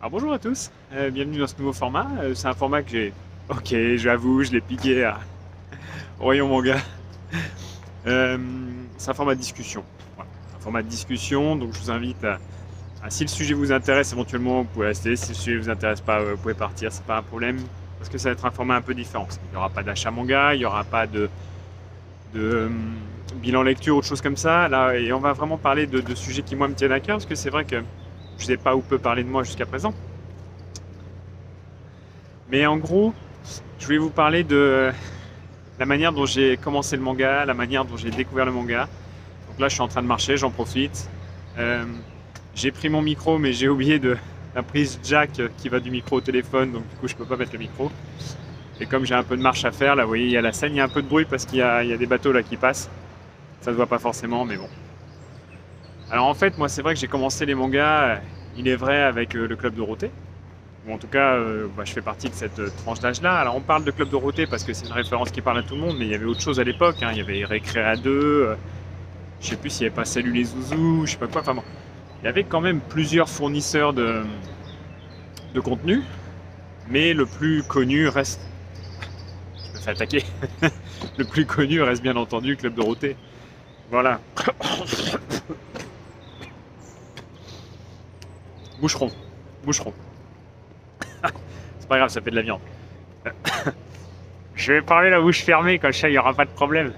Alors bonjour à tous, bienvenue dans ce nouveau format. C'est un format que j'ai... Ok, j'avoue, je l'ai piqué à Royaume Manga. Euh, c'est un format de discussion. Voilà. Un format de discussion, donc je vous invite si le sujet vous intéresse, éventuellement vous pouvez rester. Si le sujet vous intéresse pas, vous pouvez partir, c'est pas un problème. Parce que ça va être un format un peu différent. Il n'y aura pas d'achat manga, il n'y aura pas de bilan lecture ou de choses comme ça. Là, et on va vraiment parler de sujets qui moi me tiennent à cœur, parce que c'est vrai que je ne sais pas où peut parler de moi jusqu'à présent. Mais en gros, je voulais vous parler de la manière dont j'ai commencé le manga, la manière dont j'ai découvert le manga. Donc là, je suis en train de marcher, j'en profite. Euh, j'ai pris mon micro, mais j'ai oublié de la prise jack qui va du micro au téléphone, donc du coup, je peux pas mettre le micro. Et comme j'ai un peu de marche à faire, là, vous voyez, il y a la scène, il y a un peu de bruit parce qu'il y a des bateaux là qui passent. Ça se voit pas forcément, mais bon. Alors en fait, moi, c'est vrai que j'ai commencé les mangas, il est vrai, avec le Club Dorothée. Ou en tout cas, je fais partie de cette tranche d'âge-là. Alors on parle de Club Dorothée parce que c'est une référence qui parle à tout le monde, mais il y avait autre chose à l'époque, hein. Il y avait Récréa 2, je sais plus s'il n'y avait pas Salut les Zouzous, je sais pas quoi. Enfin bon, il y avait quand même plusieurs fournisseurs de contenu, mais le plus connu reste... Je me fais attaquer. Le plus connu reste bien entendu Club Dorothée. Voilà. Boucheron. Boucheron. C'est pas grave, ça fait de la viande. Je vais parler la bouche fermée, comme ça il n'y aura pas de problème.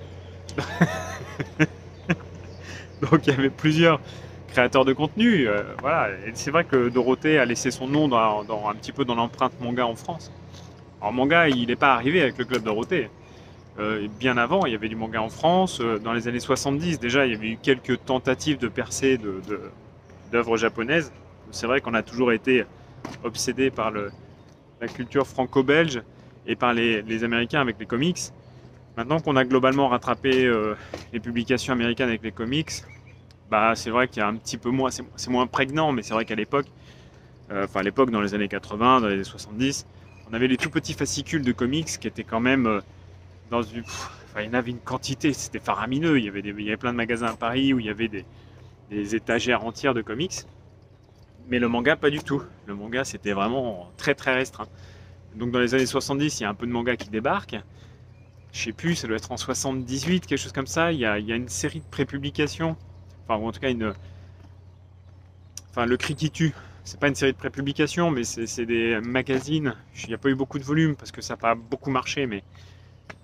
Donc il y avait plusieurs créateurs de contenu. Voilà. Et c'est vrai que Dorothée a laissé son nom un petit peu dans l'empreinte manga en France. Alors manga, il n'est pas arrivé avec le club Dorothée. Bien avant, il y avait du manga en France. Dans les années 70, déjà, il y avait eu quelques tentatives de percée d'œuvres japonaises. C'est vrai qu'on a toujours été obsédé par la culture franco-belge et par les Américains avec les comics. Maintenant qu'on a globalement rattrapé les publications américaines avec les comics, bah, c'est vrai qu'il y a un petit peu moins, c'est moins prégnant, mais c'est vrai qu'à l'époque, à l'époque dans les années 80, dans les années 70, on avait les tout petits fascicules de comics qui étaient quand même dans une... il y en avait une quantité, c'était faramineux. Il y avait plein de magasins à Paris où il y avait des étagères entières de comics. Mais le manga, pas du tout. Le manga, c'était vraiment très très restreint. Donc dans les années 70, il y a un peu de manga qui débarque. Je sais plus, ça doit être en 78, quelque chose comme ça. Il y a une série de prépublications. Enfin, ou en tout cas, le cri qui tue. C'est pas une série de prépublications, mais c'est des magazines. Il n'y a pas eu beaucoup de volume parce que ça n'a pas beaucoup marché, mais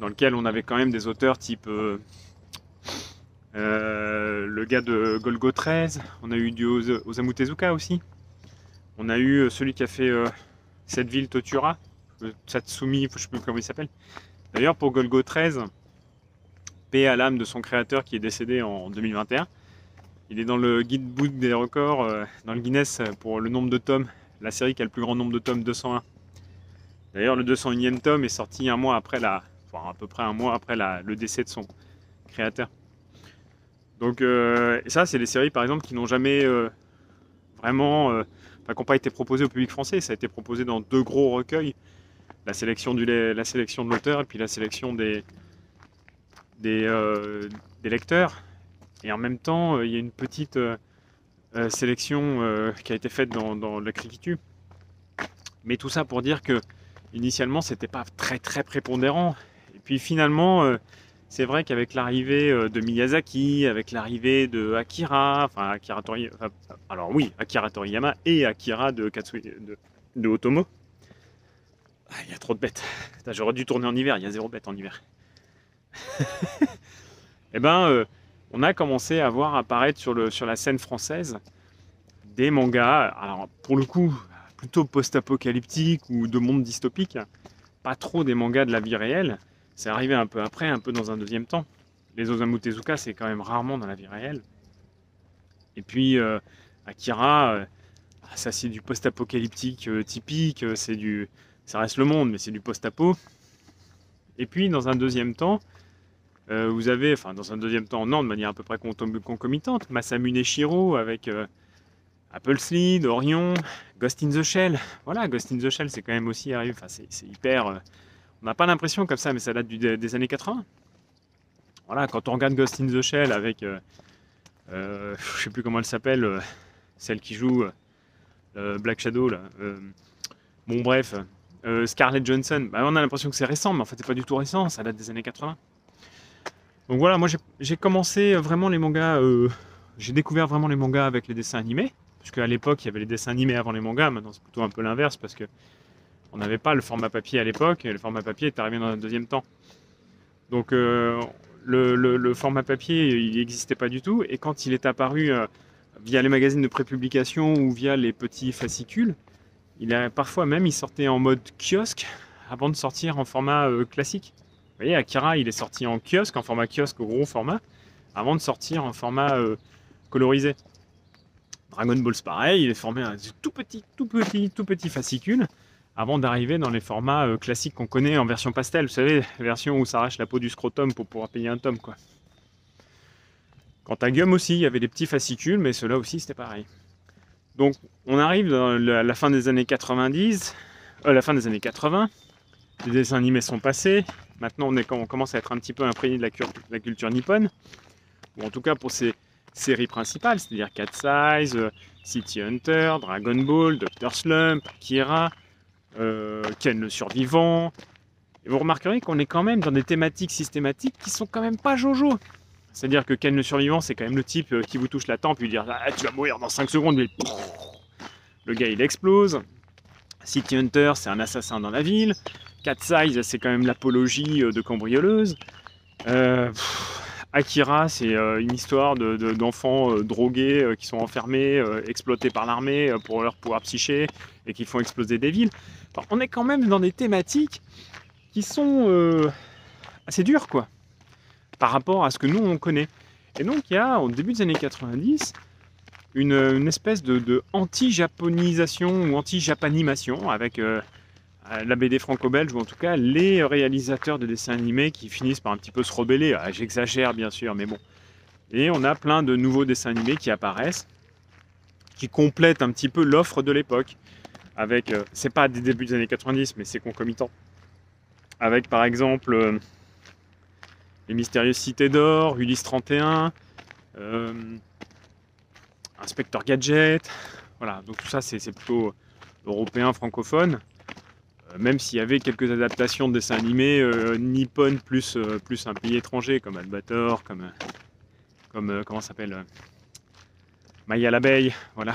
dans lequel on avait quand même des auteurs type le gars de Golgo 13. On a eu du Osamu Tezuka aussi. On a eu celui qui a fait cette ville Totura, Satsumi, je sais plus comment il s'appelle. D'ailleurs, pour Golgo 13, paix à l'âme de son créateur qui est décédé en 2021. Il est dans le guidebook des records, dans le Guinness pour le nombre de tomes. La série qui a le plus grand nombre de tomes, 201. D'ailleurs, le 201e tome est sorti un mois après à peu près un mois après le décès de son créateur. Donc, et ça, c'est des séries par exemple qui n'ont jamais vraiment, qui n'ont pas été proposées au public français. Ça a été proposé dans deux gros recueils, la sélection de l'auteur et puis la sélection des, euh, des lecteurs. Et en même temps, il y a une petite sélection qui a été faite dans la Criquitu. Mais tout ça pour dire que initialement, c'était pas très très prépondérant. Et puis finalement, c'est vrai qu'avec l'arrivée de Miyazaki, avec l'arrivée de Akira, Akira Toriyama, alors oui, Akira Toriyama et Akira de Otomo. Ah, il y a trop de bêtes. J'aurais dû tourner en hiver, il y a zéro bête en hiver. Eh ben, on a commencé à voir apparaître sur la scène française des mangas, alors pour le coup, plutôt post-apocalyptiques ou de monde dystopique, pas trop des mangas de la vie réelle. C'est arrivé un peu après, un peu dans un deuxième temps. Les Osamu Tezuka, c'est quand même rarement dans la vie réelle. Et puis, Akira, ça c'est du post-apocalyptique typique, ça reste le monde, mais c'est du post-apo. Et puis, dans un deuxième temps, vous avez, enfin dans un deuxième temps, non, de manière à peu près concomitante, Masamune Shirow avec Apple Seed, Orion, Ghost in the Shell. Voilà, Ghost in the Shell, c'est quand même aussi arrivé. Enfin, c'est hyper. On n'a pas l'impression comme ça, mais ça date des années 80. Voilà, quand on regarde Ghost in the Shell avec. Je sais plus comment elle s'appelle, celle qui joue Black Shadow, là. Bon, bref. Scarlett Johansson, bah, on a l'impression que c'est récent, mais en fait, c'est pas du tout récent, ça date des années 80. Donc voilà, moi j'ai commencé vraiment les mangas, j'ai découvert vraiment les mangas avec les dessins animés, parce qu'à l'époque, il y avait les dessins animés avant les mangas, maintenant c'est plutôt un peu l'inverse, parce que on n'avait pas le format papier à l'époque, et le format papier est arrivé dans un deuxième temps. Donc le format papier, il n'existait pas du tout, et quand il est apparu via les magazines de prépublication ou via les petits fascicules, parfois même il sortait en mode kiosque avant de sortir en format classique. Vous voyez, Akira, il est sorti en kiosque, en format kiosque au gros format, avant de sortir en format colorisé. Dragon Ball, c'est pareil, il est formé un tout petit fascicule, avant d'arriver dans les formats classiques qu'on connaît en version pastel, vous savez, version où ça arrache la peau du scrotum pour pouvoir payer un tome, quoi. Quant à Gum aussi, il y avait des petits fascicules, mais ceux-là aussi, c'était pareil. Donc, on arrive à la fin des années 90, la fin des années 80, les dessins animés sont passés, maintenant on commence à être un petit peu imprégné de la culture nippone, ou en tout cas pour ces séries principales, c'est-à-dire Cat Size, City Hunter, Dragon Ball, Dr. Slump, Akira, Ken le Survivant. Et vous remarquerez qu'on est quand même dans des thématiques systématiques qui sont quand même pas jojo. C'est-à-dire que Ken le Survivant, c'est quand même le type qui vous touche la tempe et lui dit « Ah, tu vas mourir dans 5 secondes », mais le gars il explose. City Hunter, c'est un assassin dans la ville. Cat Size, c'est quand même l'apologie de cambrioleuse. Akira, c'est une histoire d'enfants drogués qui sont enfermés, exploités par l'armée pour leur pouvoir psyché et qui font exploser des villes. Enfin, on est quand même dans des thématiques qui sont assez dures, quoi, par rapport à ce que nous on connaît. Et donc il y a, au début des années 90, une espèce de anti-japonisation ou anti-japanimation avec la BD franco-belge, ou en tout cas les réalisateurs de dessins animés qui finissent par un petit peu se rebeller. Ah, j'exagère bien sûr, mais bon. Et on a plein de nouveaux dessins animés qui apparaissent, qui complètent un petit peu l'offre de l'époque. Avec, c'est pas des débuts des années 90, mais c'est concomitant. Avec par exemple les Mystérieuses Cités d'Or, Ulysse 31, Inspecteur Gadget. Voilà, donc tout ça c'est plutôt européen, francophone. Même s'il y avait quelques adaptations de dessins animés nippon plus un pays étranger, comme Albator, comme comment ça s'appelle, Maya l'abeille, voilà.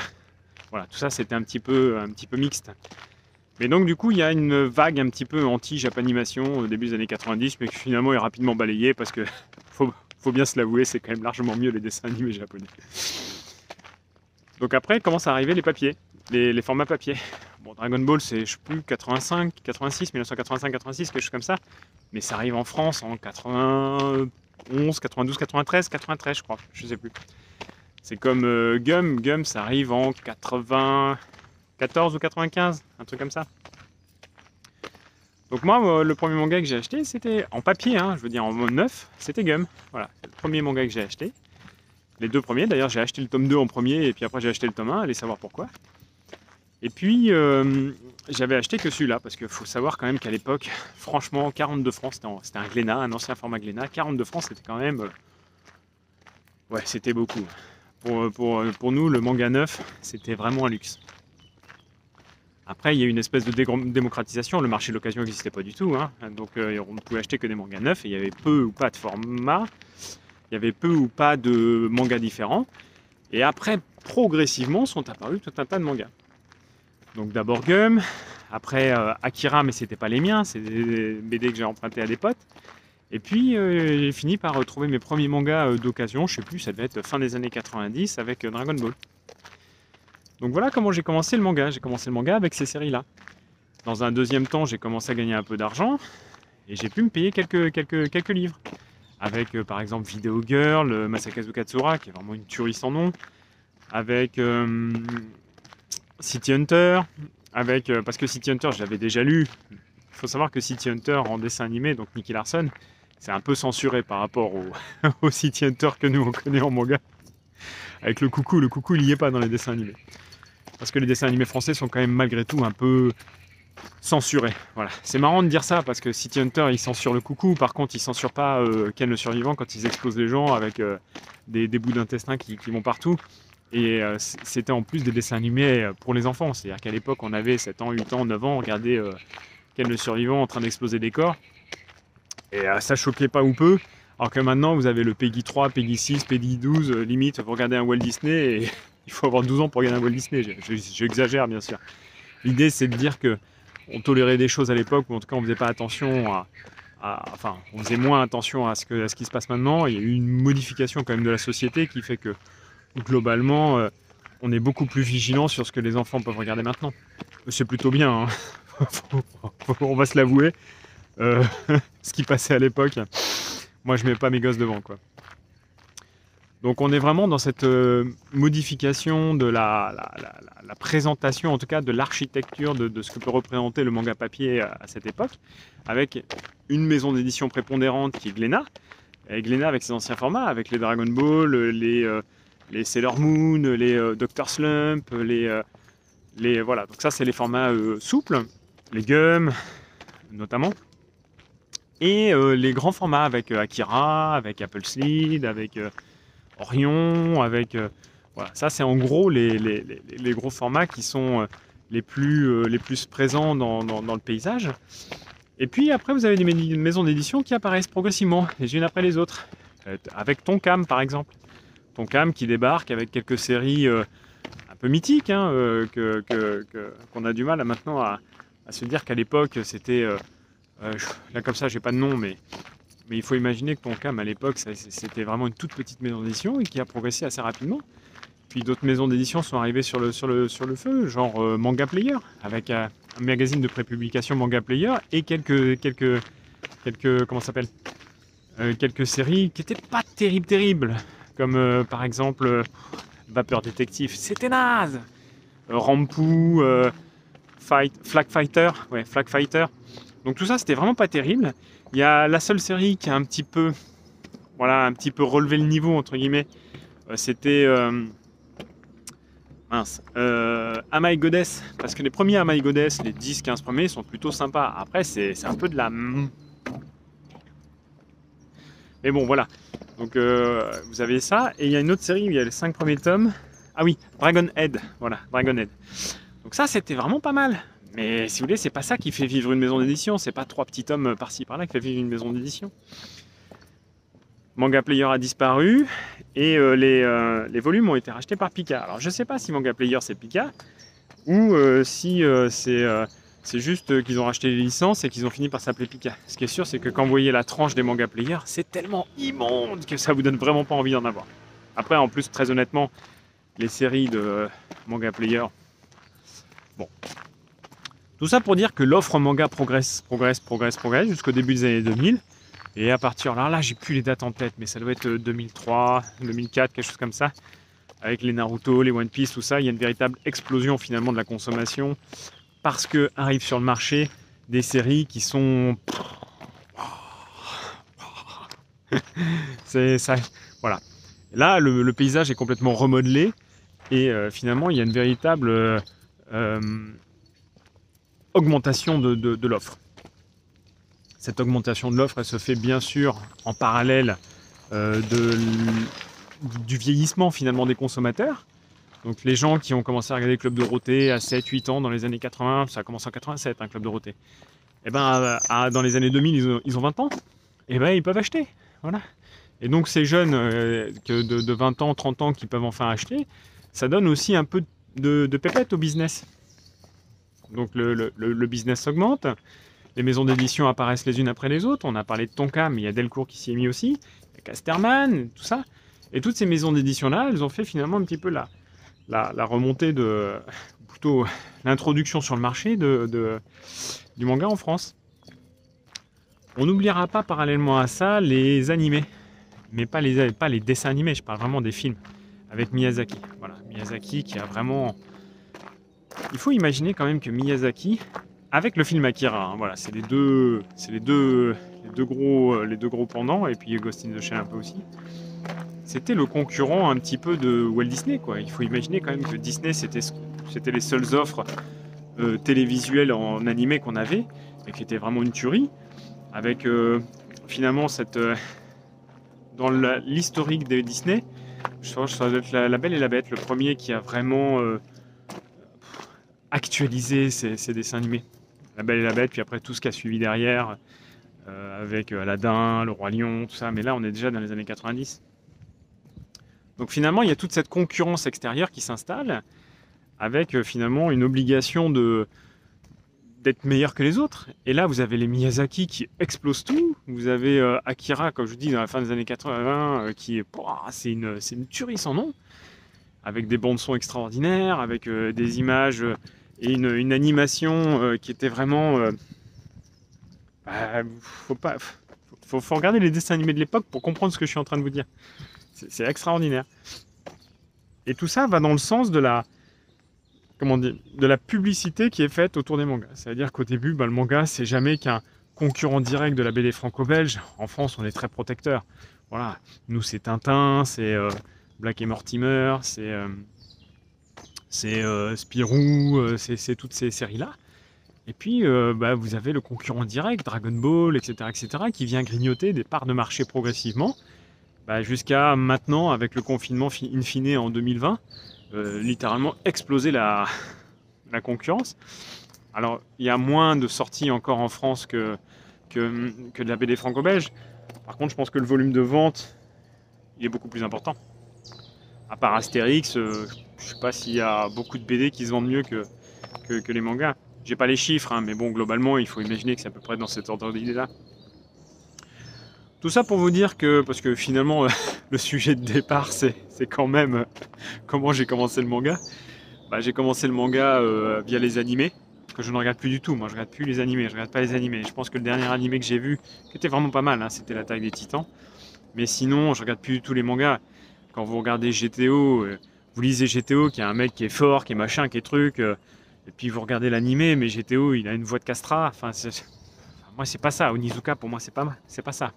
Voilà, tout ça c'était un petit peu mixte. Mais donc du coup il y a une vague un petit peu anti-japanimation au début des années 90, mais qui finalement est rapidement balayée parce que faut bien se l'avouer, c'est quand même largement mieux les dessins animés japonais. Donc après commencent à arriver les papiers, les formats papier. Bon, Dragon Ball, c'est, je sais plus, 85, 86, 1985, 86, quelque chose comme ça. Mais ça arrive en France en 91, 92, 93, 93, je crois, je sais plus. C'est comme Gum. Gum, ça arrive en 94 ou 95, un truc comme ça. Donc moi, le premier manga que j'ai acheté, c'était en papier, hein, je veux dire en neuf, c'était Gum. Voilà, c'est le premier manga que j'ai acheté. Les deux premiers, d'ailleurs, j'ai acheté le tome 2 en premier, et puis après j'ai acheté le tome 1, allez savoir pourquoi. Et puis, j'avais acheté que celui-là, parce qu'il faut savoir quand même qu'à l'époque, franchement, 42 francs, c'était un Glénat, un ancien format Glénat, 42 francs, c'était quand même... ouais, c'était beaucoup. Pour nous, le manga neuf, c'était vraiment un luxe. Après, il y a eu une espèce de démocratisation, le marché de l'occasion n'existait pas du tout, hein. Donc on ne pouvait acheter que des mangas neufs, et il y avait peu ou pas de formats, il y avait peu ou pas de mangas différents, et après, progressivement, sont apparus tout un tas de mangas. Donc d'abord Gum, après Akira, mais c'était pas les miens, c'est des BD que j'ai empruntés à des potes. Et puis j'ai fini par trouver mes premiers mangas d'occasion, je sais plus, ça devait être fin des années 90 avec Dragon Ball. Donc voilà comment j'ai commencé le manga. J'ai commencé le manga avec ces séries-là. Dans un deuxième temps, j'ai commencé à gagner un peu d'argent et j'ai pu me payer quelques livres. Avec par exemple Video Girl, Masakazu Katsura, qui est vraiment une tuerie sans nom. Avec City Hunter, parce que City Hunter, je l'avais déjà lu. Il faut savoir que City Hunter en dessin animé, donc Nicky Larson, c'est un peu censuré par rapport au City Hunter que nous on connaît en manga. Avec le coucou il n'y est pas dans les dessins animés. Parce que les dessins animés français sont quand même malgré tout un peu censurés. Voilà. C'est marrant de dire ça parce que City Hunter il censure le coucou, par contre il censure pas Ken le Survivant quand ils explosent les gens avec des bouts d'intestin qui vont partout. Et c'était en plus des dessins animés pour les enfants. C'est-à-dire qu'à l'époque, on avait 7 ans, 8 ans, 9 ans, on regardait Ken le survivant en train d'exploser des corps. Et ça choquait pas ou peu. Alors que maintenant, vous avez le Peggy 3, Peggy 6, Peggy 12, limite, vous regardez un Walt Disney et il faut avoir 12 ans pour regarder un Walt Disney. J'exagère, bien sûr. L'idée, c'est de dire que on tolérait des choses à l'époque, ou en tout cas, on faisait pas attention enfin, on faisait moins attention à ce qui se passe maintenant. Il y a eu une modification quand même de la société qui fait que, globalement, on est beaucoup plus vigilant sur ce que les enfants peuvent regarder maintenant. C'est plutôt bien, hein. On va se l'avouer. Ce qui passait à l'époque, moi je mets pas mes gosses devant, quoi. Donc on est vraiment dans cette modification de la présentation, en tout cas de l'architecture de ce que peut représenter le manga papier à cette époque, avec une maison d'édition prépondérante qui est Glénat, et Glénat avec ses anciens formats, avec les Dragon Ball, les Sailor Moon, les Dr Slump, voilà. Donc ça c'est les formats souples, les Gum notamment. Et les grands formats avec Akira, avec Apple Seed, avec Orion, avec... voilà, ça c'est en gros les gros formats qui sont les plus présents dans le paysage. Et puis après vous avez des maisons d'édition qui apparaissent progressivement, les unes après les autres. Avec Tonkam par exemple. Tonkam qui débarque avec quelques séries un peu mythiques, hein, qu'on a du mal maintenant à se dire qu'à l'époque c'était... là comme ça j'ai pas de nom, mais il faut imaginer que Tonkam à l'époque c'était vraiment une toute petite maison d'édition et qui a progressé assez rapidement. Puis d'autres maisons d'édition sont arrivées sur le feu, genre Manga Player, avec un magazine de prépublication Manga Player et quelques comment ça s'appelle, quelques séries qui n'étaient pas terribles, comme par exemple Vapeur Détective, c'était naze, Rampu, Flag Fighter, ouais, Flag Fighter. Donc tout ça, c'était vraiment pas terrible. Il y a la seule série qui a un petit peu relevé le niveau, entre guillemets. C'était... Am I Goddess. Parce que les premiers Am I Goddess, les 10-15 premiers, sont plutôt sympas. Après, c'est un peu de la... Mais bon, voilà. Donc vous avez ça. Et il y a une autre série où il y a les 5 premiers tomes. Ah oui, Dragon Head. Voilà, Dragon Head. Donc ça, c'était vraiment pas mal. Mais si vous voulez, c'est pas ça qui fait vivre une maison d'édition, c'est pas 3 petits tomes par-ci par-là qui fait vivre une maison d'édition. Manga Player a disparu et les volumes ont été rachetés par Pika. Alors je sais pas si Manga Player c'est Pika ou si c'est juste qu'ils ont racheté les licences et qu'ils ont fini par s'appeler Pika. Ce qui est sûr, c'est que quand vous voyez la tranche des Manga Player, c'est tellement immonde que ça vous donne vraiment pas envie d'en avoir. Après, en plus, très honnêtement, les séries de Manga Player, bon. Tout ça pour dire que l'offre manga progresse jusqu'au début des années 2000. Et à partir là, j'ai plus les dates en tête, mais ça doit être 2003, 2004, quelque chose comme ça. Avec les Naruto, les One Piece, tout ça, il y a une véritable explosion finalement de la consommation. Parce que arrivent sur le marché des séries qui sont... c'est ça, voilà. Là, le paysage est complètement remodelé. Et finalement, il y a une véritable... augmentation de l'offre. Cette augmentation de l'offre, elle se fait bien sûr en parallèle du vieillissement finalement des consommateurs. Donc les gens qui ont commencé à regarder Club Dorothée à 7-8 ans dans les années 80, ça a commencé en 87, hein, Club Dorothée. Et ben dans les années 2000, ils ont 20 ans, et ben ils peuvent acheter. Voilà. Et donc ces jeunes de 20 ans, 30 ans qui peuvent enfin acheter, ça donne aussi un peu de pépette au business. Donc le business augmente, les maisons d'édition apparaissent les unes après les autres. On a parlé de Tonkam, mais il y a Delcourt qui s'y est mis aussi, il y a Casterman, tout ça. Et toutes ces maisons d'édition-là, elles ont fait finalement un petit peu la remontée plutôt l'introduction sur le marché du manga en France. On n'oubliera pas parallèlement à ça les animés, mais pas les dessins animés, je parle vraiment des films, avec Miyazaki. Voilà, Miyazaki qui a vraiment... Il faut imaginer quand même que Miyazaki, avec le film Akira, hein, voilà, c'est les deux gros pendants, et puis Ghost in the Shell un peu aussi. C'était le concurrent un petit peu de Walt Disney, quoi. Il faut imaginer quand même que Disney, c'était les seules offres télévisuelles en animé qu'on avait, et qui étaient vraiment une tuerie, avec finalement dans l'historique de Disney, Je pense que ça doit être la Belle et la Bête, le premier qui a vraiment actualisé ces dessins animés. La Belle et la Bête, puis après tout ce qui a suivi derrière, avec Aladdin, le Roi Lion, tout ça. Mais là, on est déjà dans les années 90. Donc finalement, il y a toute cette concurrence extérieure qui s'installe, avec finalement une obligation d'être meilleur que les autres. Et là, vous avez les Miyazaki qui explosent tout. Vous avez Akira, comme je vous dis, dans la fin des années 80, qui est, c'est une tuerie sans nom, avec des bandes son extraordinaires, avec des images et une animation qui était vraiment... faut regarder les dessins animés de l'époque pour comprendre ce que je suis en train de vous dire. C'est extraordinaire. Et tout ça va dans le sens de la publicité qui est faite autour des mangas. C'est-à-dire qu'au début, le manga, c'est jamais qu'un concurrent direct de la BD franco-belge. En France, on est très protecteur. Voilà, nous, c'est Tintin, c'est Black et Mortimer, c'est Spirou, c'est toutes ces séries-là. Et puis, vous avez le concurrent direct, Dragon Ball, etc., qui vient grignoter des parts de marché progressivement, jusqu'à maintenant, avec le confinement in fine en 2020, littéralement exploser la concurrence. Alors, il y a moins de sorties encore en France que de la BD franco-belge. Par contre, je pense que le volume de vente, il est beaucoup plus important. À part Astérix, je ne sais pas s'il y a beaucoup de BD qui se vendent mieux que les mangas. J'ai pas les chiffres, mais bon, globalement, il faut imaginer que c'est à peu près dans cet ordre d'idée-là. Tout ça pour vous dire que, parce que finalement, le sujet de départ, c'est quand même comment j'ai commencé le manga. J'ai commencé le manga via les animés, que je ne regarde plus du tout. Moi, je regarde plus les animés, je regarde pas les animés. Je pense que le dernier animé que j'ai vu, qui était vraiment pas mal, c'était l'Attaque des Titans. Mais sinon, je regarde plus du tout les mangas. Quand vous regardez GTO, vous lisez GTO, qui est un mec qui est fort, qui est machin, qui est truc, et puis vous regardez l'animé, mais GTO, il a une voix de castrat. Enfin, moi, c'est pas ça. Onizuka, pour moi, c'est pas ça.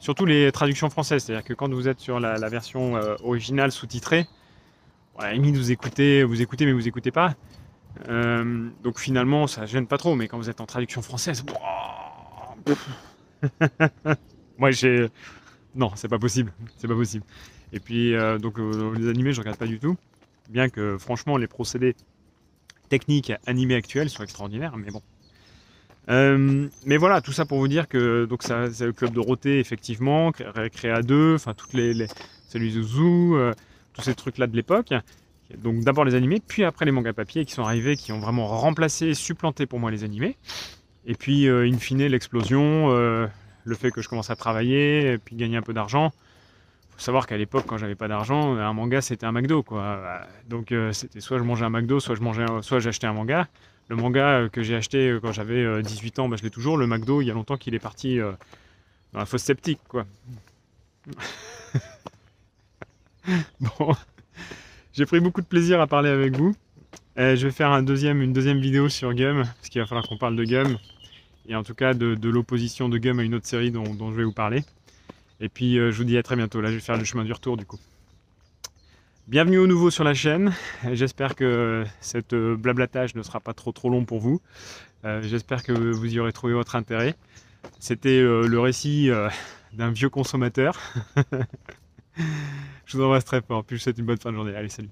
Surtout les traductions françaises, c'est-à-dire que quand vous êtes sur la version originale sous-titrée, à la limite vous écoutez, mais vous écoutez pas. Donc finalement, ça gêne pas trop, mais quand vous êtes en traduction française, moi j'ai... Non, c'est pas possible. Et puis, les animés, je regarde pas du tout. Bien que, franchement, les procédés techniques animés actuels sont extraordinaires, mais bon. Mais voilà, tout ça pour vous dire que c'est le club Dorothée, effectivement, créé à deux, enfin, celui de Zou, tous ces trucs-là de l'époque. Donc d'abord les animés, puis après les mangas papier qui sont arrivés, qui ont vraiment remplacé, supplanté pour moi les animés. Et puis, in fine, l'explosion, le fait que je commence à travailler, et puis gagner un peu d'argent. Faut savoir qu'à l'époque, quand j'avais pas d'argent, un manga c'était un McDo, quoi. Donc c'était soit je mangeais un McDo, soit j'achetais un manga. Le manga que j'ai acheté quand j'avais 18 ans, je l'ai toujours. Le McDo, il y a longtemps qu'il est parti dans la fosse septique, quoi. Bon, j'ai pris beaucoup de plaisir à parler avec vous. Je vais faire une deuxième vidéo sur Gum, parce qu'il va falloir qu'on parle de Gum. Et en tout cas de l'opposition de Gum à une autre série dont je vais vous parler. Et puis je vous dis à très bientôt. Là, je vais faire le chemin du retour du coup. Bienvenue au nouveau sur la chaîne. J'espère que cette blablatage ne sera pas trop long pour vous. J'espère que vous y aurez trouvé votre intérêt. C'était le récit d'un vieux consommateur. Je vous embrasse très fort. Puis je vous souhaite une bonne fin de journée. Allez, salut.